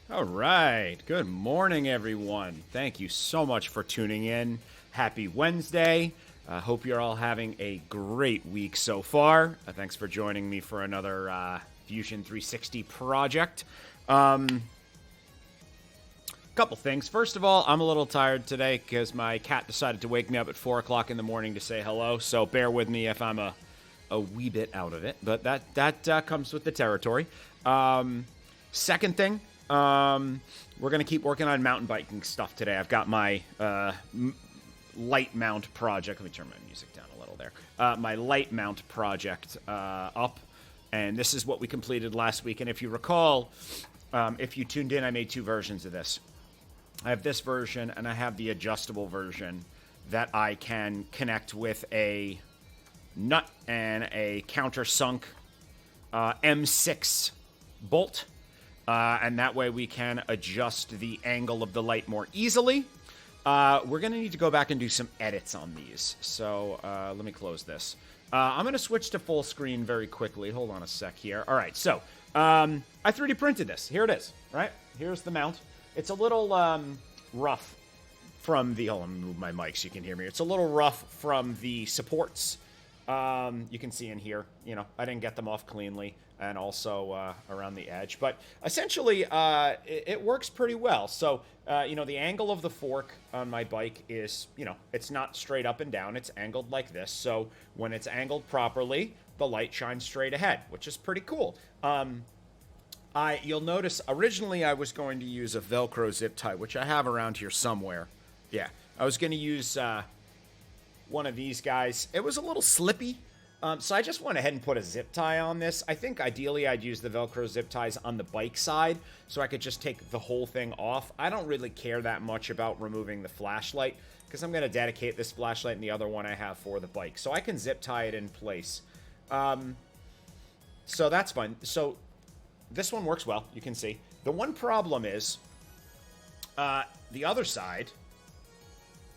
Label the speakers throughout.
Speaker 1: All right. Good morning, everyone. Thank you so much for tuning in. Happy Wednesday. Hope you're all having a great week so far. Thanks for joining me for another Fusion 360 project. Couple things. First of all, I'm a little tired today because my cat decided to wake me up at 4 o'clock in the morning to say hello. So bear with me if I'm a wee bit out of it. But that comes with the territory. Second thing, we're going to keep working on mountain biking stuff today. I've got my light mount project. Let me turn my music down a little there. My light mount project up. And this is what we completed last week. And if you recall, if you tuned in, I made two versions of this. I have this version, and I have the adjustable version that I can connect with a nut and a countersunk M6 bolt. And that way we can adjust the angle of the light more easily. We're going to need to go back and do some edits on these. So let me close this. I'm going to switch to full screen very quickly. Hold on a sec here. All right, so I 3D printed this. Here it is, right? Here's the mount. It's a little rough from the... Oh, let me move my mic so you can hear me. It's a little rough from the supports. You can see in here, I didn't get them off cleanly, and also around the edge. But essentially, it works pretty well. So, the angle of the fork on my bike is, it's not straight up and down. It's angled like this. So when it's angled properly, the light shines straight ahead, which is pretty cool. You'll notice, originally I was going to use a Velcro zip tie, which I have around here somewhere. Yeah, I was going to use one of these guys. It was a little slippy, so I just went ahead and put a zip tie on this. I think ideally I'd use the Velcro zip ties on the bike side, so I could just take the whole thing off. I don't really care that much about removing the flashlight, because I'm going to dedicate this flashlight and the other one I have for the bike, so I can zip tie it in place. So that's fine. So this one works well, you can see. The one problem is, the other side,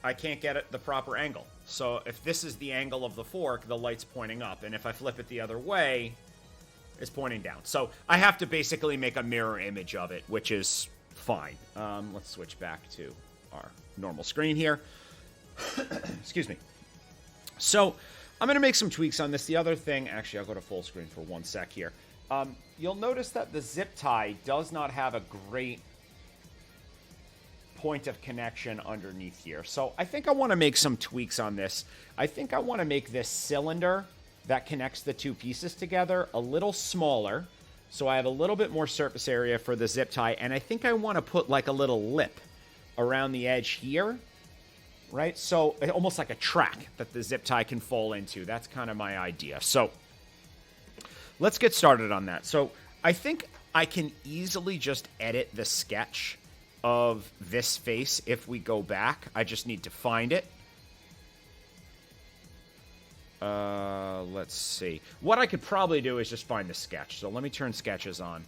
Speaker 1: I can't get it the proper angle. So if this is the angle of the fork, the light's pointing up. And if I flip it the other way, it's pointing down. So I have to basically make a mirror image of it, which is fine. Let's switch back to our normal screen here. Excuse me. So I'm going to make some tweaks on this. The other thing, actually, I'll go to full screen for 1 sec here. You'll notice that the zip tie does not have a great point of connection underneath here. So I think I want to make some tweaks on this. I think I want to make this cylinder that connects the two pieces together a little smaller, so I have a little bit more surface area for the zip tie, and I think I want to put like a little lip around the edge here, right? So almost like a track that the zip tie can fall into. That's kind of my idea. So let's get started on that. So I think I can easily just edit the sketch of this face if we go back. I just need to find it. Let's see. What I could probably do is just find the sketch. So let me turn sketches on.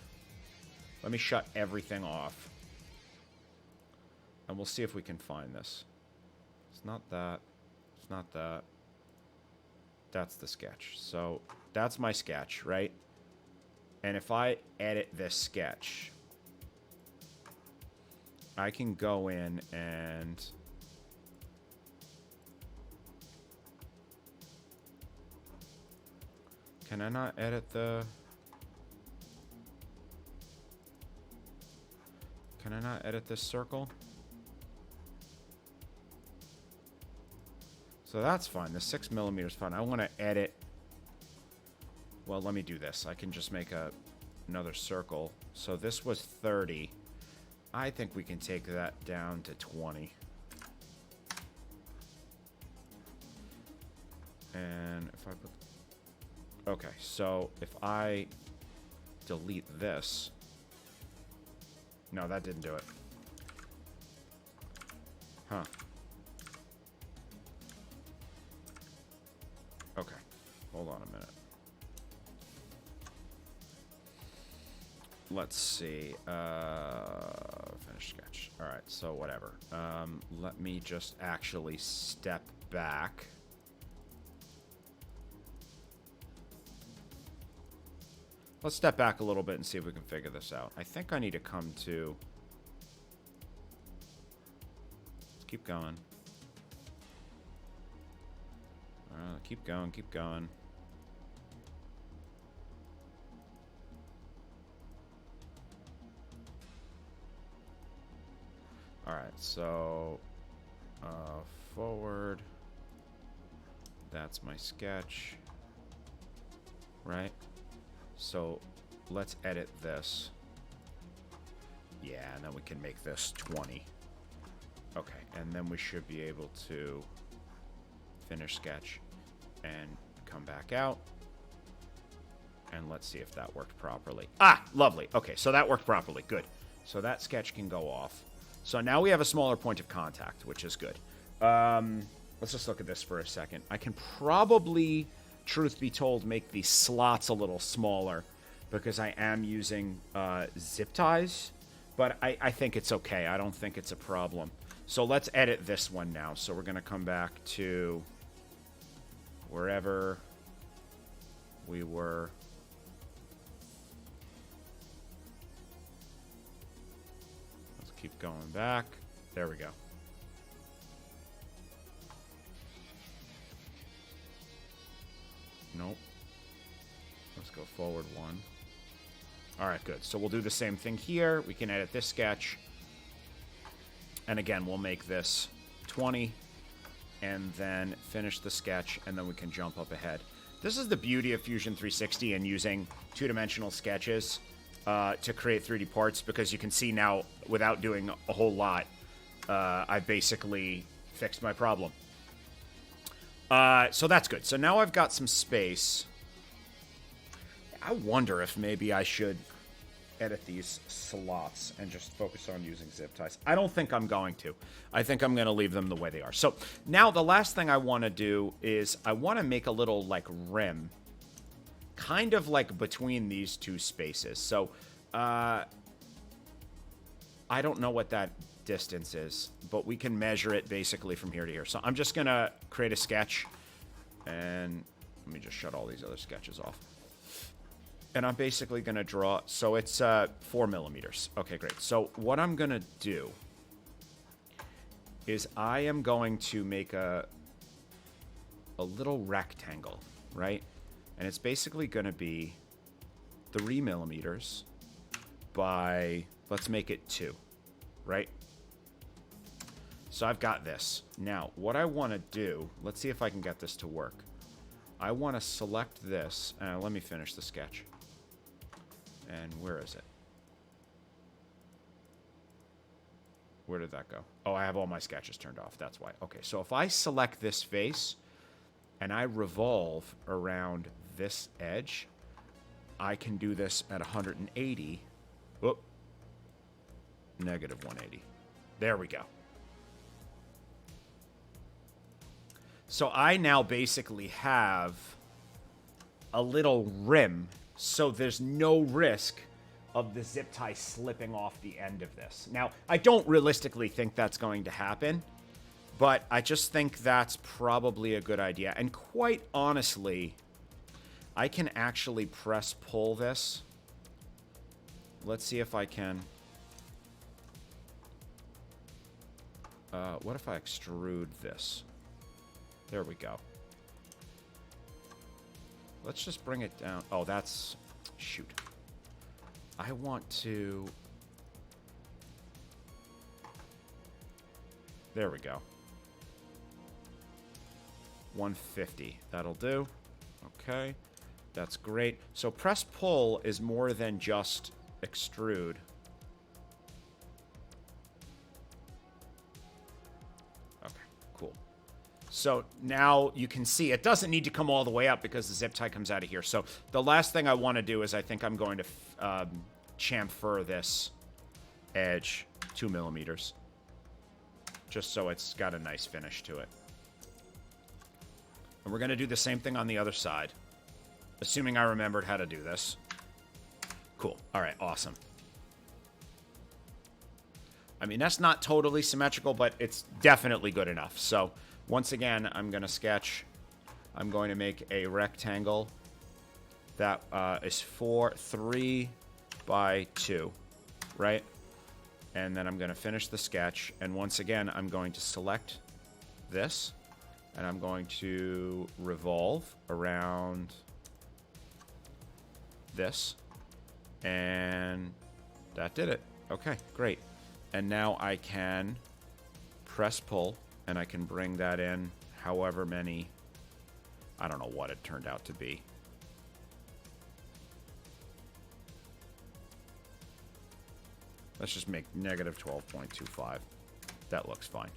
Speaker 1: Let me shut everything off. And we'll see if we can find this. It's not that. It's not that. That's the sketch. So that's my sketch, right? And if I edit this sketch, I can go in and can I not edit the... Can I not edit this circle? So that's fine. The 6mm is fine. I want to edit... Well, let me do this. I can just make another circle. So this was 30. I think we can take that down to 20. And if I put... Okay, so if I delete this... No, that didn't do it. Huh. Okay, hold on a minute. Let's see. Finish sketch. All right, so whatever. Let me just actually step back. Let's step back a little bit and see if we can figure this out. I think I need to come to Keep going. Keep going, keep going. Alright, so forward. That's my sketch. Right? So let's edit this. Yeah, and then we can make this 20. Okay, and then we should be able to finish sketch and come back out. And let's see if that worked properly. Ah, lovely. Okay, so that worked properly. Good. So that sketch can go off. So now we have a smaller point of contact, which is good. Let's just look at this for a second. I can probably, truth be told, make these slots a little smaller because I am using zip ties. But I think it's okay. I don't think it's a problem. So let's edit this one now. So we're going to come back to wherever we were. Let's keep going back. There we go. Nope. Let's go forward one. All right, good. So we'll do the same thing here. We can edit this sketch. And again, we'll make this 20 and then finish the sketch, and then we can jump up ahead. This is the beauty of Fusion 360 and using two-dimensional sketches to create 3D parts, because you can see now, without doing a whole lot, I've basically fixed my problem. So that's good. So now I've got some space. I wonder if maybe I should edit these slots and just focus on using zip ties. I don't think I'm going to. I think I'm going to leave them the way they are. So now the last thing I want to do is I want to make a little like rim, kind of like between these two spaces. So I don't know what that distance is, but we can measure it basically from here to here. So I'm just going to create a sketch, and let me just shut all these other sketches off. And I'm basically going to draw, so it's 4 millimeters. Okay, great. So what I'm going to do is I am going to make a little rectangle, right? And it's basically going to be 3 millimeters by, let's make it 2, right? So I've got this. Now, what I want to do, let's see if I can get this to work. I want to select this. Let me finish the sketch. And where is it? Where did that go? Oh, I have all my sketches turned off. That's why. Okay, so if I select this face and I revolve around this edge, I can do this at 180. Whoop. Negative 180. There we go. So I now basically have a little rim, so there's no risk of the zip tie slipping off the end of this. Now, I don't realistically think that's going to happen, but I just think that's probably a good idea. And quite honestly, I can actually press pull this. Let's see if I can. What if I extrude this? There we go. Let's just bring it down. Oh, that's... Shoot. I want to... There we go. 150. That'll do. Okay. That's great. So press pull is more than just extrude. So now you can see it doesn't need to come all the way up because the zip tie comes out of here. So the last thing I want to do is I think I'm going to chamfer this edge 2 millimeters. Just so it's got a nice finish to it. And we're going to do the same thing on the other side. Assuming I remembered how to do this. Cool. All right, awesome. I mean, that's not totally symmetrical, but it's definitely good enough. So... Once again, I'm going to sketch. I'm going to make a rectangle that is 3 by 2, right? And then I'm going to finish the sketch. And once again, I'm going to select this. And I'm going to revolve around this. And that did it. Okay, great. And now I can press pull, and I can bring that in however many... I don't know what it turned out to be. Let's just make negative 12.25. That looks fine.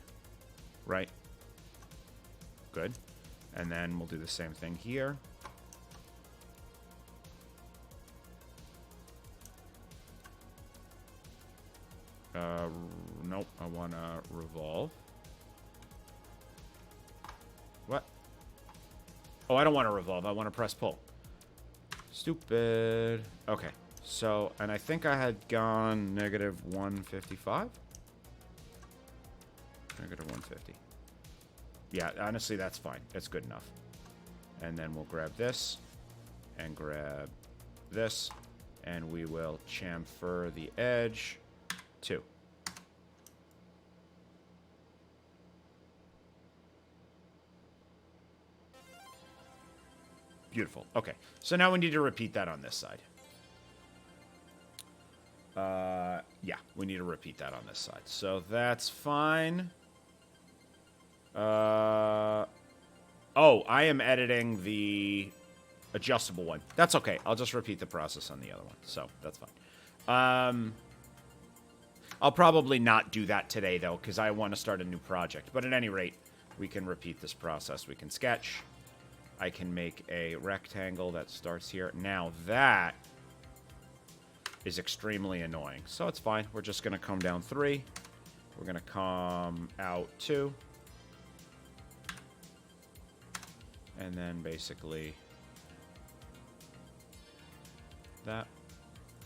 Speaker 1: Right? Good. And then we'll do the same thing here. Nope. I want to revolve. What? Oh, I don't want to revolve. I want to press pull. Stupid. Okay. So, and I think I had gone negative 155? Negative 150. Yeah, honestly, that's fine. That's good enough. And then we'll grab this and grab this, and we will chamfer the edge 2. Beautiful. Okay, so now we need to repeat that on this side. Yeah, we need to repeat that on this side. So that's fine. Oh, I am editing the adjustable one. That's okay. I'll just repeat the process on the other one. So that's fine. I'll probably not do that today, though, because I want to start a new project. But at any rate, we can repeat this process. We can sketch. I can make a rectangle that starts here. Now that is extremely annoying. So it's fine. We're just going to come down 3. We're going to come out 2. And then basically that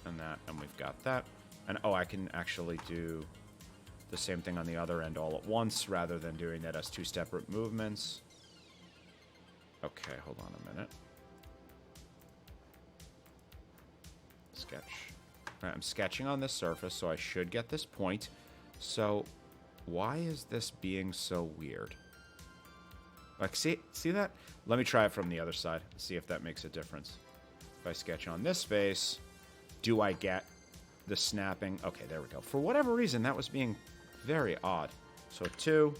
Speaker 1: and that. And we've got that. And oh, I can actually do the same thing on the other end all at once rather than doing that as 2 separate movements. Okay, hold on a minute. Sketch. Right, I'm sketching on this surface, so I should get this point. So, why is this being so weird? Like, see that? Let me try it from the other side. See if that makes a difference. If I sketch on this face, do I get the snapping? Okay, there we go. For whatever reason, that was being very odd. So 2,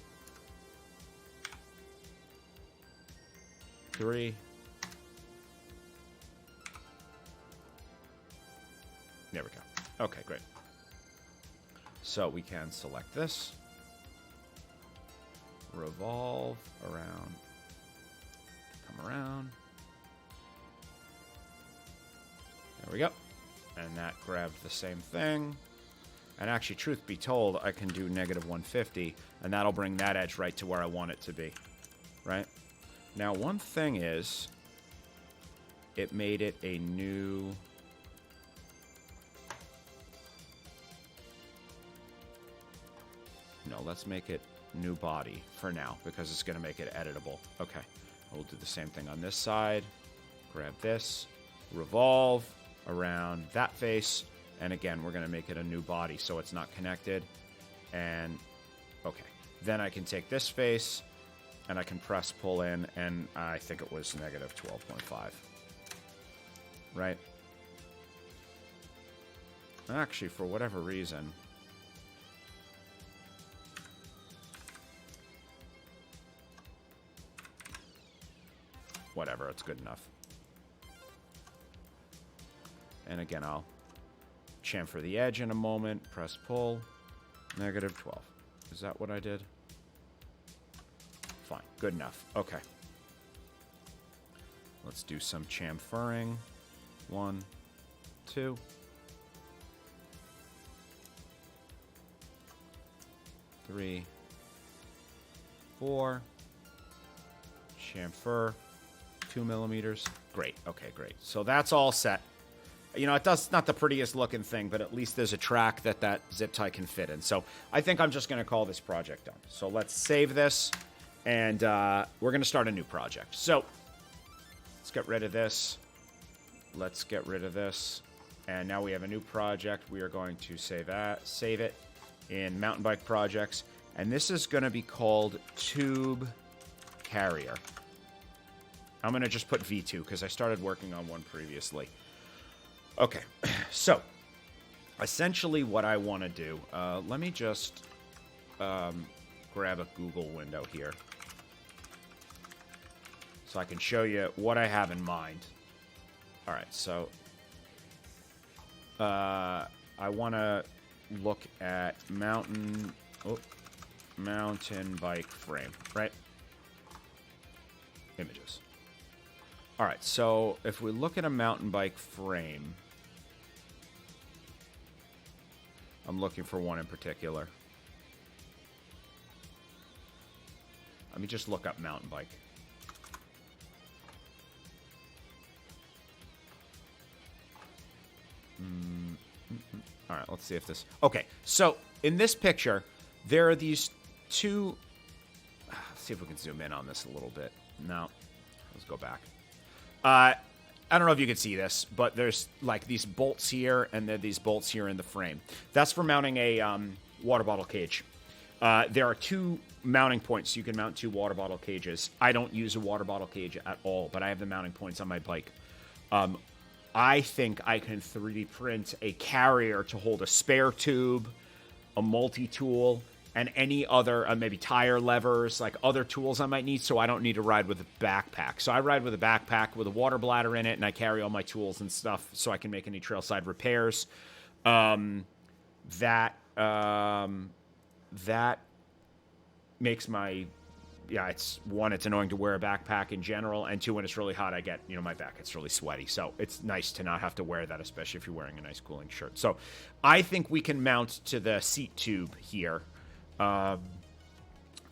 Speaker 1: 3. There we go. Okay, great. So we can select this, revolve around, come around. There we go. And that grabbed the same thing. And actually, truth be told, I can do negative 150, and that'll bring that edge right to where I want it to be. Right? Now, one thing is, it made it a new... No, let's make it new body for now, because it's going to make it editable. Okay. We'll do the same thing on this side. Grab this. Revolve around that face. And again, we're going to make it a new body so it's not connected. And, okay. Then I can take this face, and I can press pull in, and I think it was negative 12.5. Right? Actually, for whatever reason... Whatever, it's good enough. And again, I'll chamfer the edge in a moment. Press pull. Negative 12. Is that what I did? Fine. Good enough. Okay. Let's do some chamfering. 1, 2. Three, 4. Chamfer. 2 millimeters. Great. Okay, great. So that's all set. You know, it's not the prettiest looking thing, but at least there's a track that zip tie can fit in. So I think I'm just going to call this project done. So let's save this, and we're going to start a new project. So let's get rid of this. Let's get rid of this. And now we have a new project. We are going to save it. in mountain bike projects. And this is going to be called Tube Carrier. I'm going to just put V2 because I started working on one previously. Okay, so essentially what I want to do, let me just grab a Google window here so I can show you what I have in mind. All right, so I want to look at mountain bike frame, right? Images. All right, so if we look at a mountain bike frame, I'm looking for one in particular. Let me just look up mountain bike. All right, let's see if this... Okay, so in this picture, there are these two... Let's see if we can zoom in on this a little bit. No, let's go back. I don't know if you can see this, but there's like these bolts here, and there are these bolts here in the frame. That's for mounting a water bottle cage. There are two mounting points. You can mount two water bottle cages. I don't use a water bottle cage at all, but I have the mounting points on my bike. I think I can 3D print a carrier to hold a spare tube, a multi-tool, and any other, maybe tire levers, like other tools I might need, so I don't need to ride with a backpack. So I ride with a backpack with a water bladder in it, and I carry all my tools and stuff so I can make any trailside repairs. That makes my... Yeah, it's annoying to wear a backpack in general, and two, when it's really hot, I get, my back gets really sweaty. So it's nice to not have to wear that, especially if you're wearing a nice cooling shirt. So I think we can mount to the seat tube here a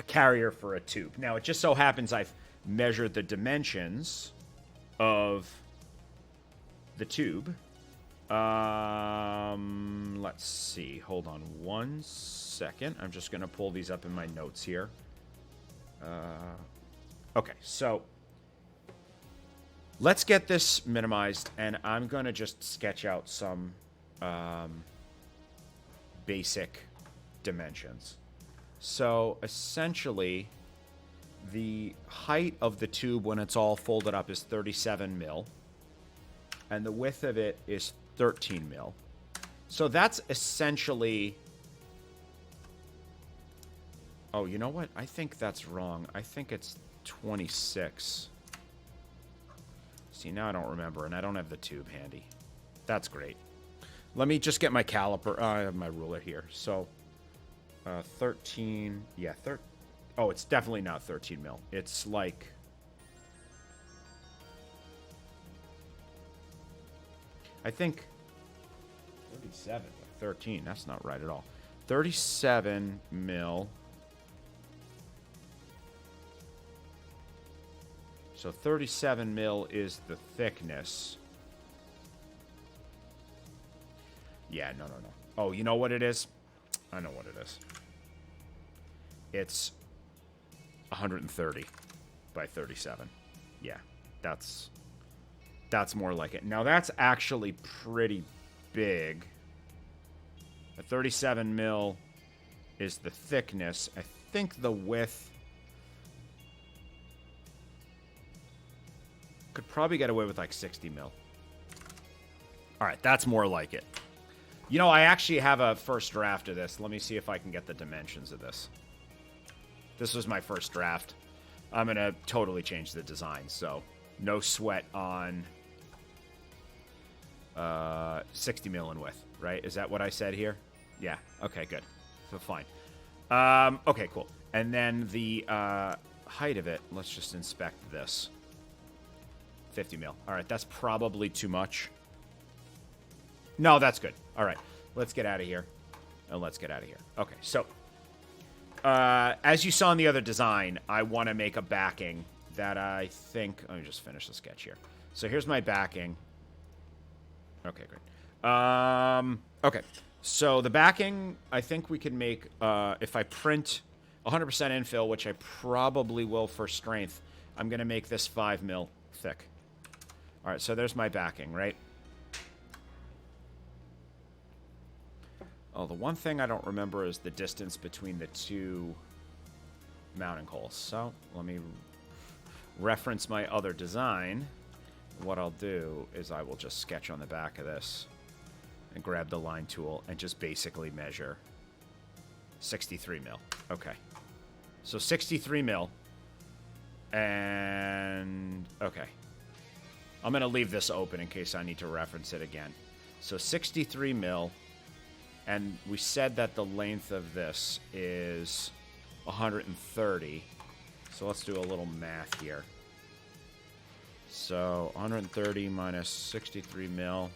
Speaker 1: carrier for a tube. Now, it just so happens I've measured the dimensions of the tube. Let's see. Hold on one second. I'm just going to pull these up in my notes here. Okay, so let's get this minimized, and I'm going to just sketch out some basic dimensions. So essentially, the height of the tube when it's all folded up is 37 mil, and the width of it is 13 mil. So that's essentially... Oh, you know what? I think that's wrong. I think it's 26. See, now I don't remember, and I don't have the tube handy. That's great. Let me just get my caliper. I have my ruler here. So, 13... Yeah, oh, it's definitely not 13 mil. It's like... I think... 37. 13. That's not right at all. 37 mil... So 37 mil is the thickness. Yeah, no. Oh, you know what it is? I know what it is. It's 130 by 37. Yeah, that's more like it. Now, that's actually pretty big. A 37 mil is the thickness. I think the width... Could probably get away with like 60 mil. All right, that's more like it. I actually have a first draft of this. Let me see if I can get the dimensions of this. This was my first draft. I'm going to totally change the design, so no sweat on 60 mil in width, right? Is that what I said here? Yeah, okay, good. So fine. Okay, cool. And then the height of it, let's just inspect this. 50 mil. All right, that's probably too much. No, that's good. All right, let's get out of here. And let's get out of here. Okay, so as you saw in the other design, I want to make a backing that I think... Let me just finish the sketch here. So here's my backing. Okay, great. Okay, so the backing, I think we can make... if I print 100% infill, which I probably will for strength, I'm going to make this 5 mil thick. All right, so there's my backing, right? Oh, the one thing I don't remember is the distance between the two mounting holes. So let me reference my other design. What I'll do is I will just sketch on the back of this and grab the line tool and just basically measure 63 mil. Okay. So 63 mil. And okay. I'm going to leave this open in case I need to reference it again. So 63 mil. And we said that the length of this is 130. So let's do a little math here. So 130 minus 63 mil.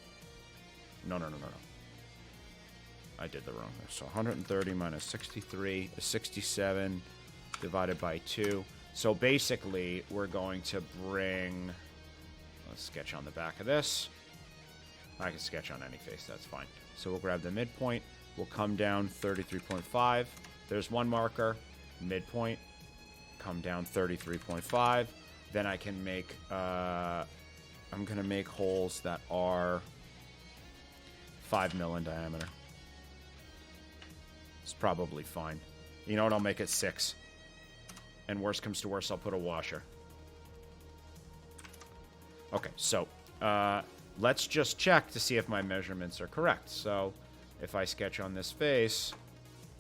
Speaker 1: No. I did the wrong there. So 130 minus 63 is 67 divided by 2. So basically, we're going to bring... Let's sketch on the back of this. I can sketch on any face, that's fine. So we'll grab the midpoint. We'll come down 33.5. There's one marker. Midpoint. Come down 33.5. Then I can make... I'm going to make holes that are 5 mil in diameter. It's probably fine. You know what? I'll make it 6. And worst comes to worst, I'll put a washer. Okay, so let's just check to see if my measurements are correct. So if I sketch on this face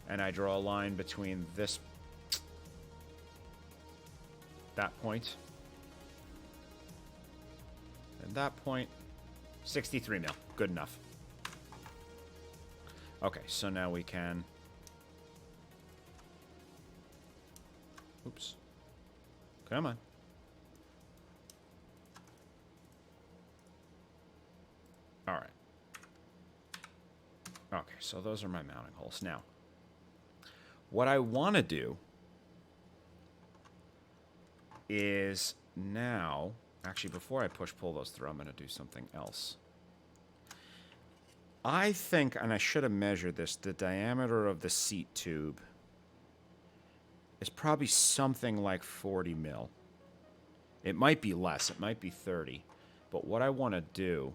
Speaker 1: and I draw a line between that point and that point, 63 mil. Good enough. Okay, so now we can... Oops. Come on. All right. Okay, so those are my mounting holes. Now, what I want to do is now... Actually, before I push-pull those through, I'm going to do something else. I think, and I should have measured this, the diameter of the seat tube is probably something like 40 mil. It might be less. It might be 30. But what I want to do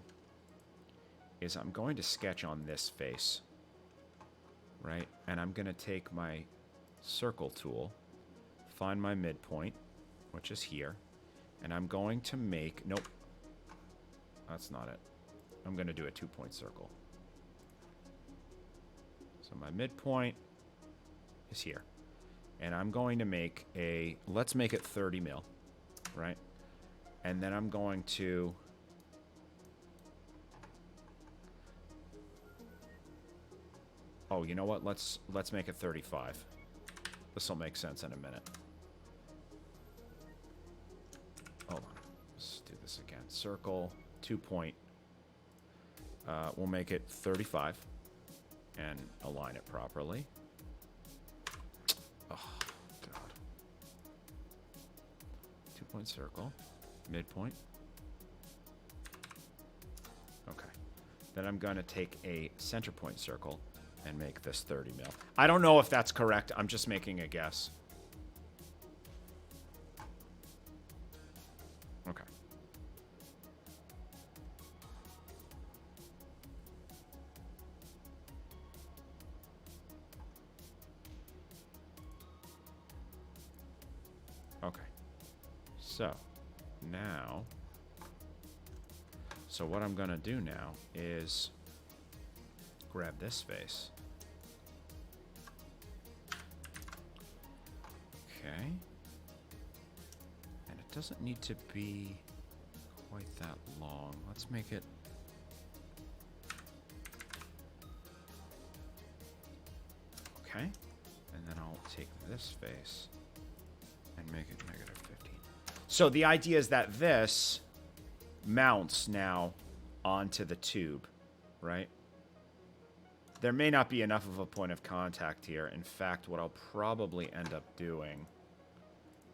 Speaker 1: is I'm going to sketch on this face, right? And I'm going to take my circle tool, find my midpoint, which is here, and I'm going to make... Nope. That's not it. I'm going to do a 2-point circle. So my midpoint is here. And I'm going to make a... Let's make it 30 mil, right? And then I'm going to... Oh, you know what? Let's make it 35. This will make sense in a minute. Hold on. Let's do this again. Circle, 2-point. We'll make it 35 and align it properly. Oh, God. 2-point circle, midpoint. Okay. Then I'm going to take a center point circle and make this 30 mil. I don't know if that's correct. I'm just making a guess. Okay. Okay. So, now... So what I'm going to do now is grab this face. Okay. And it doesn't need to be quite that long. Let's make it... Okay. And then I'll take this face and make it -15. So the idea is that this mounts now onto the tube, right? There may not be enough of a point of contact here. In fact, what I'll probably end up doing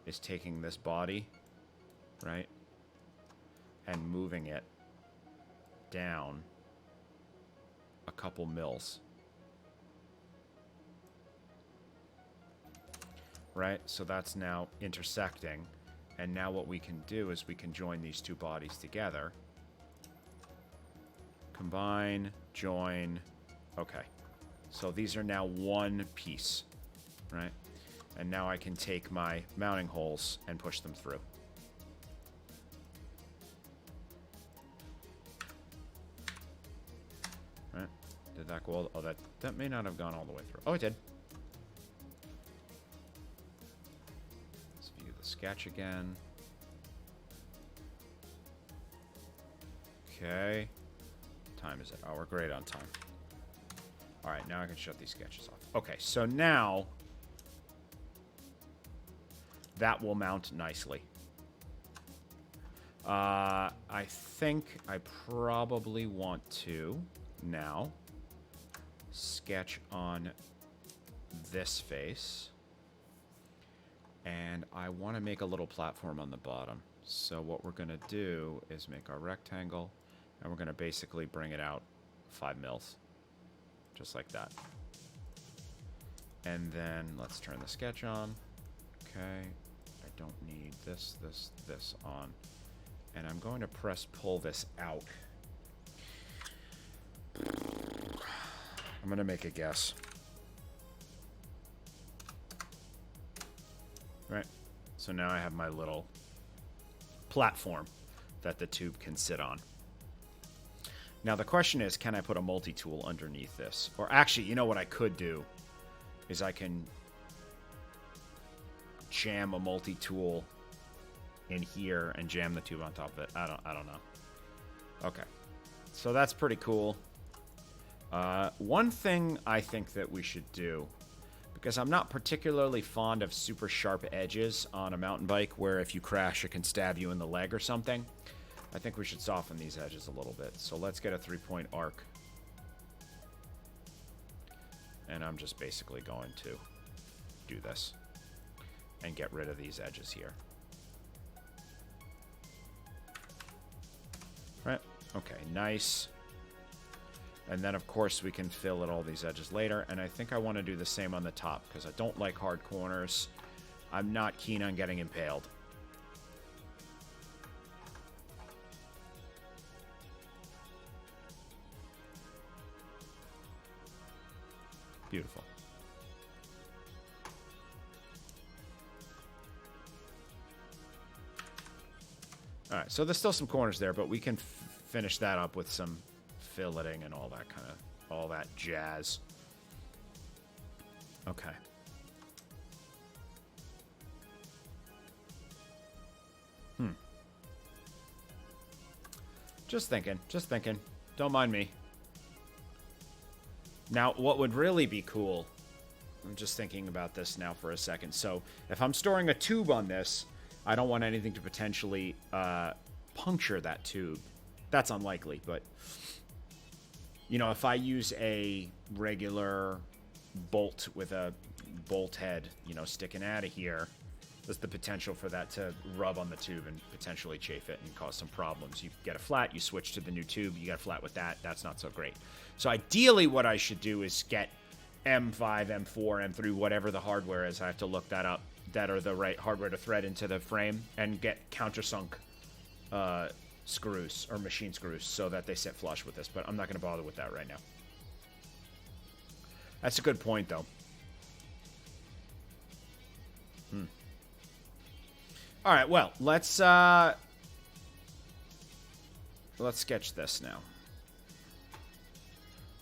Speaker 1: is taking this body, right, and moving it down a couple mils. Right? So that's now intersecting. And now what we can do is we can join these two bodies together. Combine, join. Okay. So these are now one piece, right? And now I can take my mounting holes and push them through. Right? Did that go all... Oh, that may not have gone all the way through. Oh, it did. Let's view the sketch again. Okay. Time is it? Oh, we're great on time. All right, now I can shut these sketches off. Okay, so now that will mount nicely. I think I probably want to now sketch on this face. And I want to make a little platform on the bottom. So what we're going to do is make our rectangle, and we're going to basically bring it out 5 mils. Just like that. And then let's turn the sketch on. Okay. I don't need this on. And I'm going to press pull this out. I'm going to make a guess. Right. So now I have my little platform that the tube can sit on. Now the question is, can I put a multi-tool underneath this? Or actually, you know what I could do is I can jam a multi-tool in here and jam the tube on top of it. I don't know. Okay. So that's pretty cool. One thing I think that we should do, because I'm not particularly fond of super sharp edges on a mountain bike where if you crash it can stab you in the leg or something. I think we should soften these edges a little bit. So let's get a 3-point arc. And I'm just basically going to do this and get rid of these edges here. Right? Okay, nice. And then, of course, we can fill in all these edges later. And I think I want to do the same on the top because I don't like hard corners. I'm not keen on getting impaled. Beautiful. All right, so there's still some corners there, but we can finish that up with some filleting and all that jazz. Okay. Just thinking. Don't mind me. Now, what would really be cool, I'm just thinking about this now for a second. So, if I'm storing a tube on this, I don't want anything to potentially puncture that tube. That's unlikely, but, you know, if I use a regular bolt with a bolt head, you know, sticking out of here, there's the potential for that to rub on the tube and potentially chafe it and cause some problems. You get a flat, you switch to the new tube, you get a flat with that, that's not so great. So ideally what I should do is get M5, M4, M3, whatever the hardware is, I have to look that up, that are the right hardware to thread into the frame, and get countersunk screws, or machine screws, so that they sit flush with this, but I'm not going to bother with that right now. That's a good point, though. All right, well, let's sketch this now.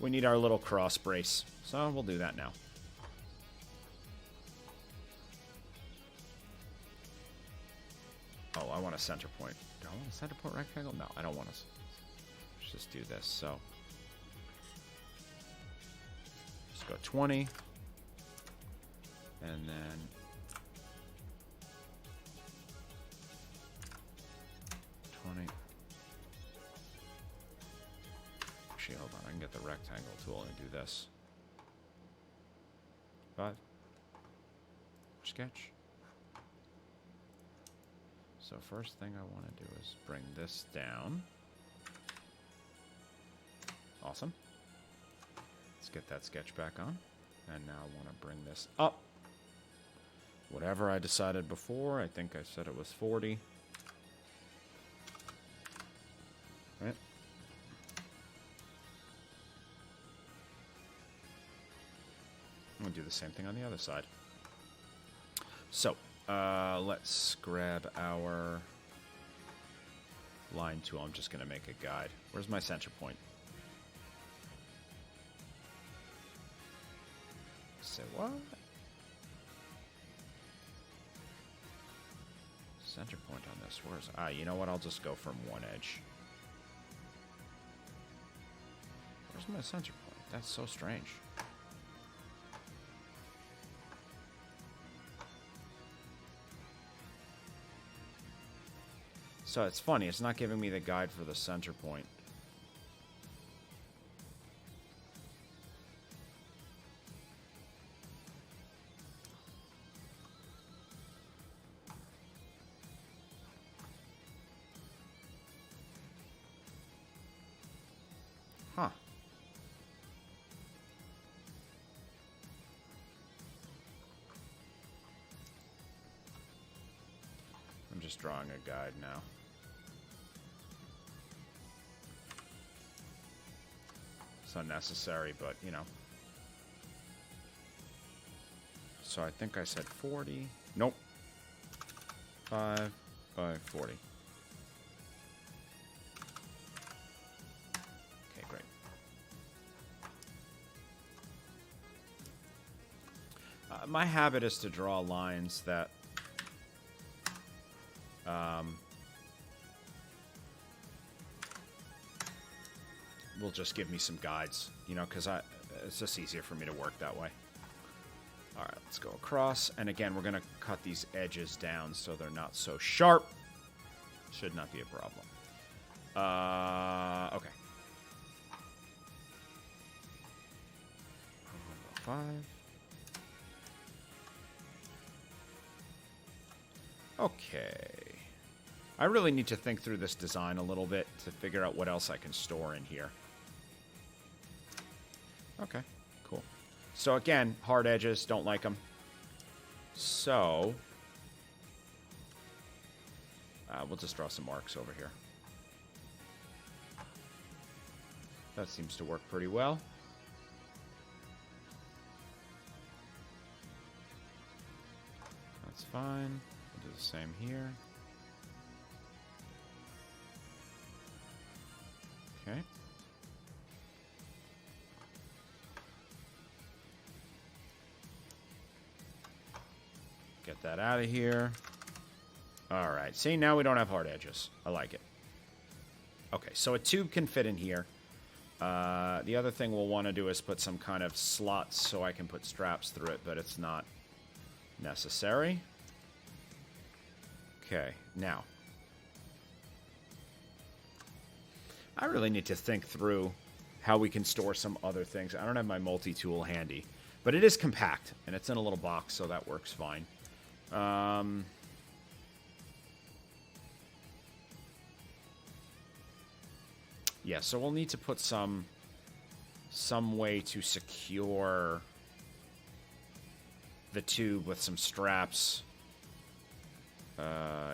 Speaker 1: We need our little cross brace, so we'll do that now. Oh, I want a center point. Do I want a center point rectangle? No, I don't want to. Let's just do this. So, just go 20, and then 20. Actually, hold on. I can get the rectangle tool and do this. 5. Sketch. So first thing I want to do is bring this down. Awesome. Let's get that sketch back on. And now I want to bring this up. Whatever I decided before, I think I said it was 40. Right. And do the same thing on the other side. So, let's grab our line tool. I'm just going to make a guide. Where's my center point? Say what? Center point on this. Where's... you know what? I'll just go from one edge. Where's my center point? That's so strange. So it's funny. It's not giving me the guide for the center point. Huh. I'm just drawing a guide now. It's unnecessary, but, you know. So I think I said 40. Nope. 5 by 40. Okay, great. My habit is to draw lines that will just give me some guides, you know, because it's just easier for me to work that way. All right, let's go across. And again, we're going to cut these edges down so they're not so sharp. Should not be a problem. Okay. 5. Okay. I really need to think through this design a little bit to figure out what else I can store in here. Okay, cool. So again, hard edges, don't like them. So, we'll just draw some marks over here. That seems to work pretty well. That's fine. We'll do the same here. Okay. Get that out of here. All right. See, now we don't have hard edges. I like it. Okay, so a tube can fit in here. The other thing we'll want to do is put some kind of slots so I can put straps through it, but it's not necessary. Okay, now. I really need to think through how we can store some other things. I don't have my multi-tool handy, but it is compact, and it's in a little box, so that works fine. Yeah, so we'll need to put some way to secure the tube with some straps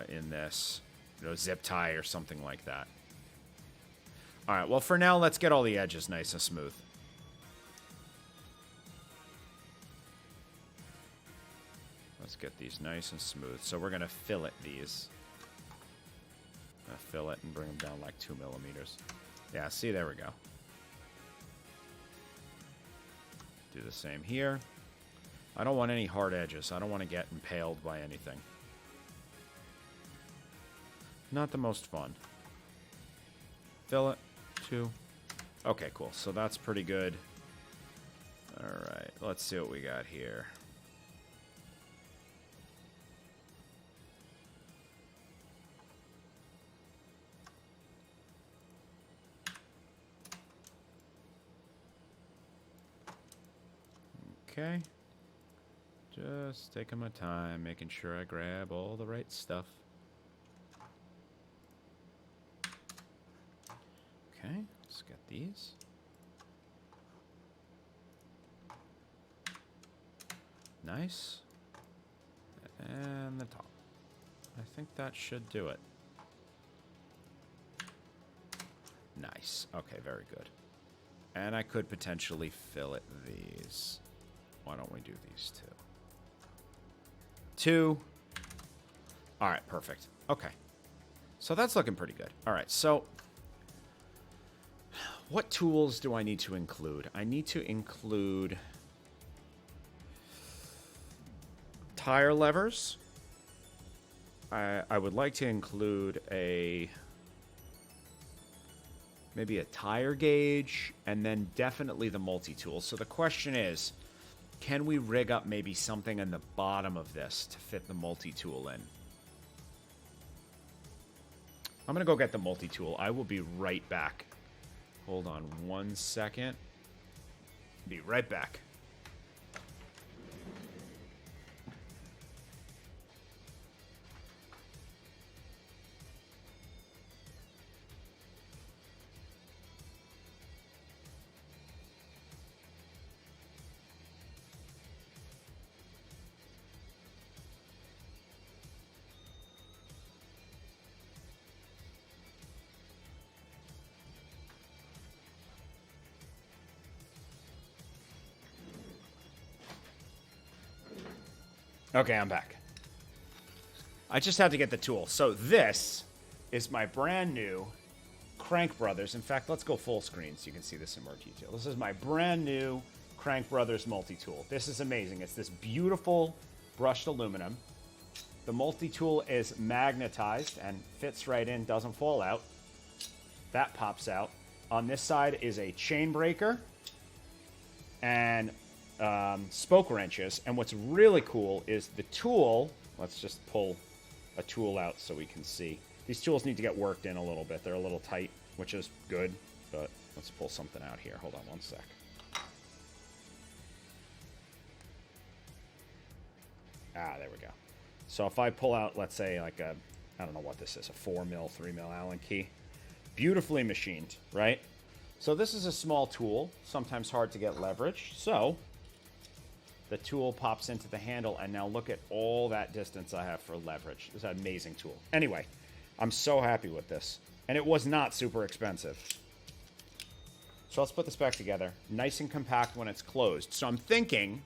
Speaker 1: in this, you know, zip tie or something like that. All right, well, for now, let's get all the edges nice and smooth. Let's get these nice and smooth. So we're going to fillet these. Fillet and bring them down like 2 millimeters. Yeah, see, there we go. Do the same here. I don't want any hard edges. I don't want to get impaled by anything. Not the most fun. Fillet. 2. Okay, cool. So that's pretty good. All right, let's see what we got here. Okay. Just taking my time, making sure I grab all the right stuff. Okay, let's get these. Nice. And the top. I think that should do it. Nice. Okay, very good. And I could potentially fillet these Why don't we do these two? Two. All right, perfect. Okay. So that's looking pretty good. All right, so what tools do I need to include? I need to include tire levers. I would like to include maybe a tire gauge, and then definitely the multi-tool. So the question is, can we rig up maybe something in the bottom of this to fit the multi-tool in? I'm going to go get the multi-tool. I will be right back. Hold on 1 second. Be right back. Okay, I'm back. I just had to get the tool. So this is my brand new Crank Brothers. In fact, let's go full screen so you can see this in more detail. This is my brand new Crank Brothers multi-tool. This is amazing. It's this beautiful brushed aluminum. The multi-tool is magnetized and fits right in, doesn't fall out. That pops out. On this side is a chain breaker and spoke wrenches. And what's really cool is the tool. Let's just pull a tool out so we can see. These tools need to get worked in a little bit. They're a little tight, which is good, but let's pull something out here. Hold on 1 sec. Ah, there we go. So if I pull out, let's say like a, I don't know what this is, a 4mm, 3mm Allen key. Beautifully machined, right? So this is a small tool, sometimes hard to get leverage. So the tool pops into the handle, and now look at all that distance I have for leverage. This is an amazing tool. Anyway, I'm so happy with this. And it was not super expensive. So let's put this back together. Nice and compact when it's closed. So I'm thinking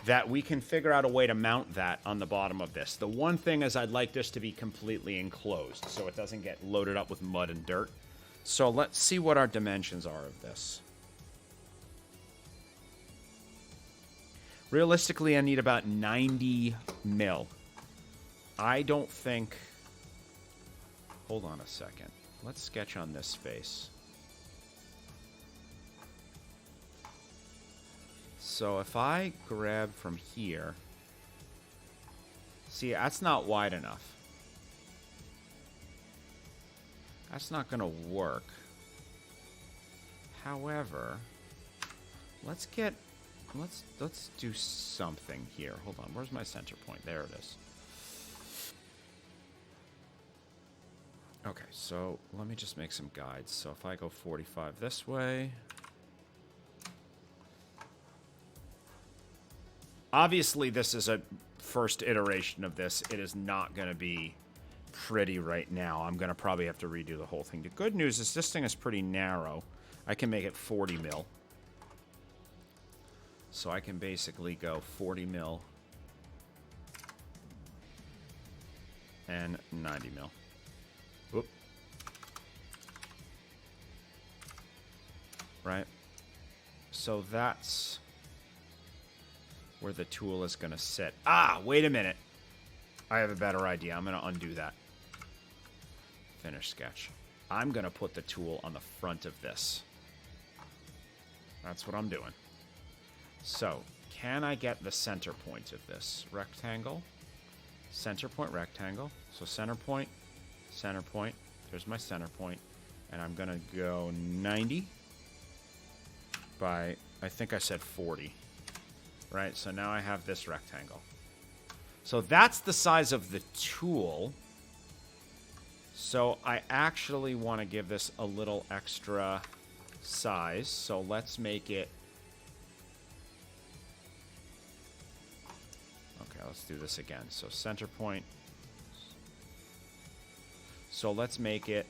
Speaker 1: that we can figure out a way to mount that on the bottom of this. The one thing is I'd like this to be completely enclosed so it doesn't get loaded up with mud and dirt. So let's see what our dimensions are of this. Realistically, I need about 90 mil. I don't think... Hold on a second. Let's sketch on this space. So if I grab from here... See, that's not wide enough. That's not going to work. However, let's do something here. Hold on. Where's my center point? There it is. Okay, so let me just make some guides. So if I go 45 this way. Obviously, this is a first iteration of this. It is not going to be pretty right now. I'm going to probably have to redo the whole thing. The good news is this thing is pretty narrow. I can make it 40 mil. So I can basically go 40 mil and 90 mil. Whoop. Right? So that's where the tool is going to sit. Ah, wait a minute. I have a better idea. I'm going to undo that. Finish sketch. I'm going to put the tool on the front of this. That's what I'm doing. So, can I get the center point of this? Rectangle. Centerpoint rectangle. So center point. There's my center point. And I'm going to go 90 by, I think I said 40. Right, so now I have this rectangle. So that's the size of the tool. So I actually want to give this a little extra size. So let's make it... Okay, let's do this again. So center point. So let's make it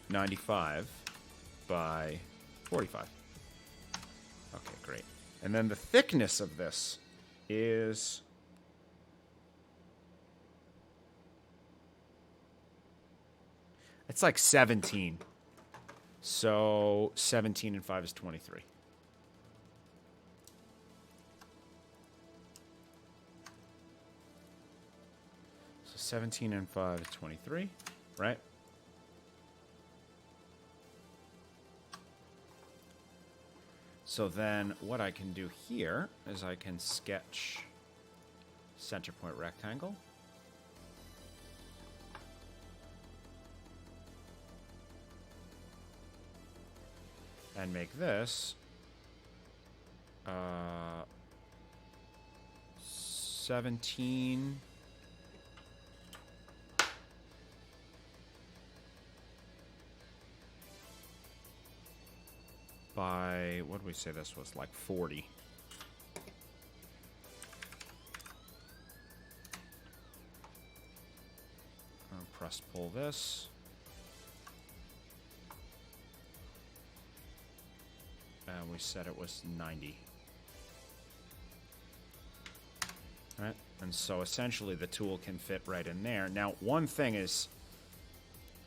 Speaker 1: 95 by 45. And then the thickness of this is... it's like 17. So 17 and 5 is 23. So 17 and 5 is 23, right? So then what I can do here is I can sketch Centerpoint Rectangle. And make this 17 by, what did we say this was, like 40. I'll press pull this. And we said it was 90. Right? And so essentially the tool can fit right in there. Now, one thing is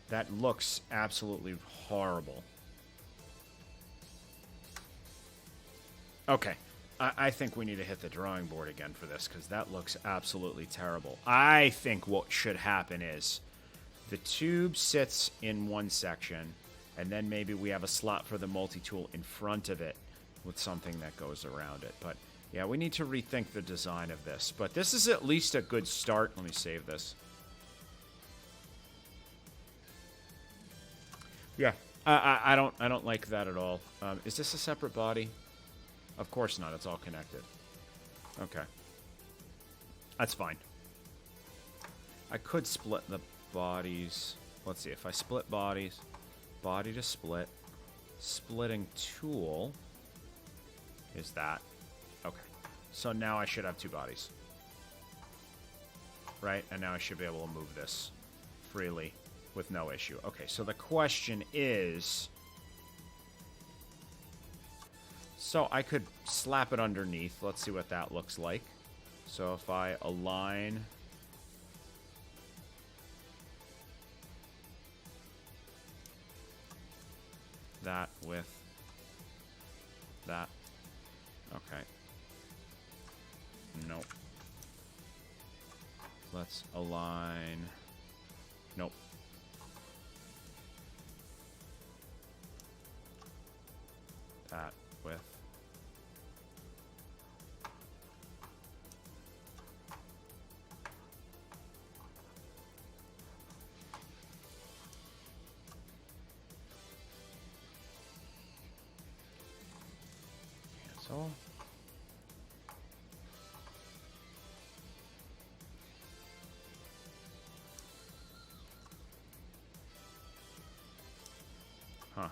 Speaker 1: that looks absolutely horrible. Okay. I think we need to hit the drawing board again for this because that looks absolutely terrible. I think what should happen is the tube sits in one section, and then maybe we have a slot for the multi-tool in front of it with something that goes around it. But, yeah, we need to rethink the design of this. But this is at least a good start. Let me save this. Yeah, I don't like that at all. Is this a separate body? Of course not. It's all connected. Okay. That's fine. I could split the bodies. Let's see. If I split bodies... body to split. Splitting tool is that. Okay. So now I should have two bodies. Right? And now I should be able to move this freely with no issue. Okay, so the question is... so I could slap it underneath. Let's see what that looks like. So if I align... that with that. Okay. Nope. Let's align. Nope. That with. Cancel. Huh.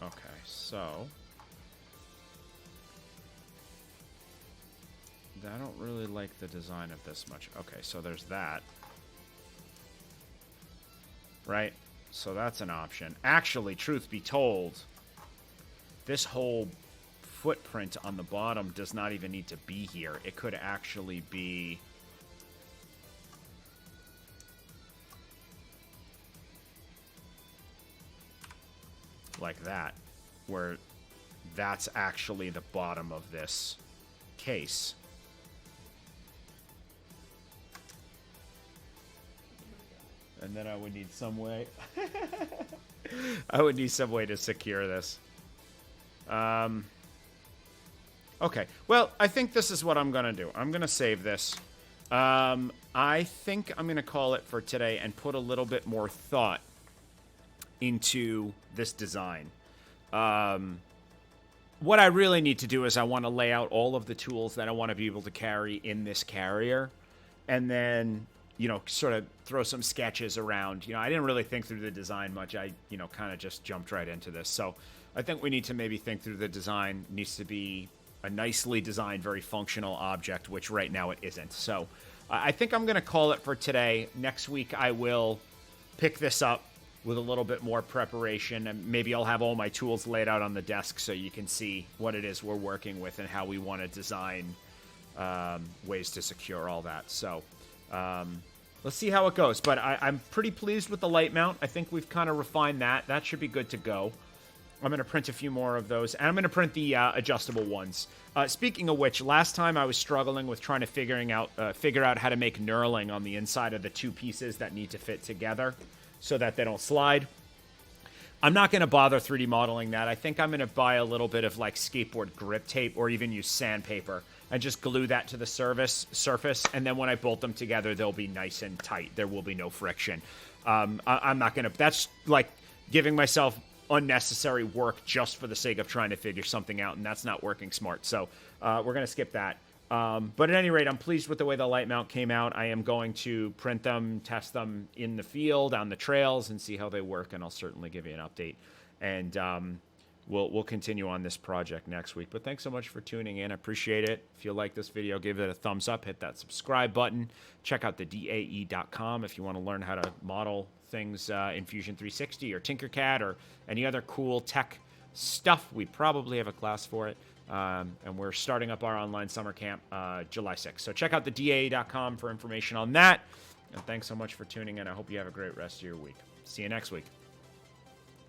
Speaker 1: Okay, so I don't really like the design of this much. Okay, so there's that. Right? So that's an option. Actually, truth be told, this whole footprint on the bottom does not even need to be here. It could actually be... like that, where that's actually the bottom of this case. And then I would need some way... I would need some way to secure this. Okay, well, I think this is what I'm going to do. I'm going to save this. I think I'm going to call it for today and put a little bit more thought into this design. What I really need to do is I want to lay out all of the tools that I want to be able to carry in this carrier, and then, you know, sort of throw some sketches around. You know, I didn't really think through the design much. I, you know, kind of just jumped right into this. So I think we need to maybe think through the design. It needs to be a nicely designed, very functional object, which right now it isn't. So I think I'm going to call it for today. Next week I will pick this up with a little bit more preparation, and maybe I'll have all my tools laid out on the desk so you can see what it is we're working with and how we want to design ways to secure all that. So let's see how it goes. But I'm pretty pleased with the light mount. I think we've kind of refined that. That should be good to go. I'm going to print a few more of those, and I'm going to print the adjustable ones. Speaking of which, last time I was struggling with trying to figure out how to make knurling on the inside of the two pieces that need to fit together so that they don't slide. I'm not going to bother 3D modeling that. I think I'm going to buy a little bit of like skateboard grip tape or even use sandpaper and just glue that to the surface, and then when I bolt them together, they'll be nice and tight. There will be no friction. I'm not going to... That's like giving myself unnecessary work just for the sake of trying to figure something out, and that's not working smart. So we're going to skip that. But at any rate, I'm pleased with the way the light mount came out. I am going to print them, test them in the field, on the trails, and see how they work, and I'll certainly give you an update. And we'll continue on this project next week. But thanks so much for tuning in. I appreciate it. If you like this video, give it a thumbs up, hit that subscribe button. Check out the DAE.com if you want to learn how to model things in Fusion 360 or Tinkercad or any other cool tech stuff. We probably have a class for it. And we're starting up our online summer camp July 6th. So check out the DAE.com for information on that. And thanks so much for tuning in. I hope you have a great rest of your week. See you next week.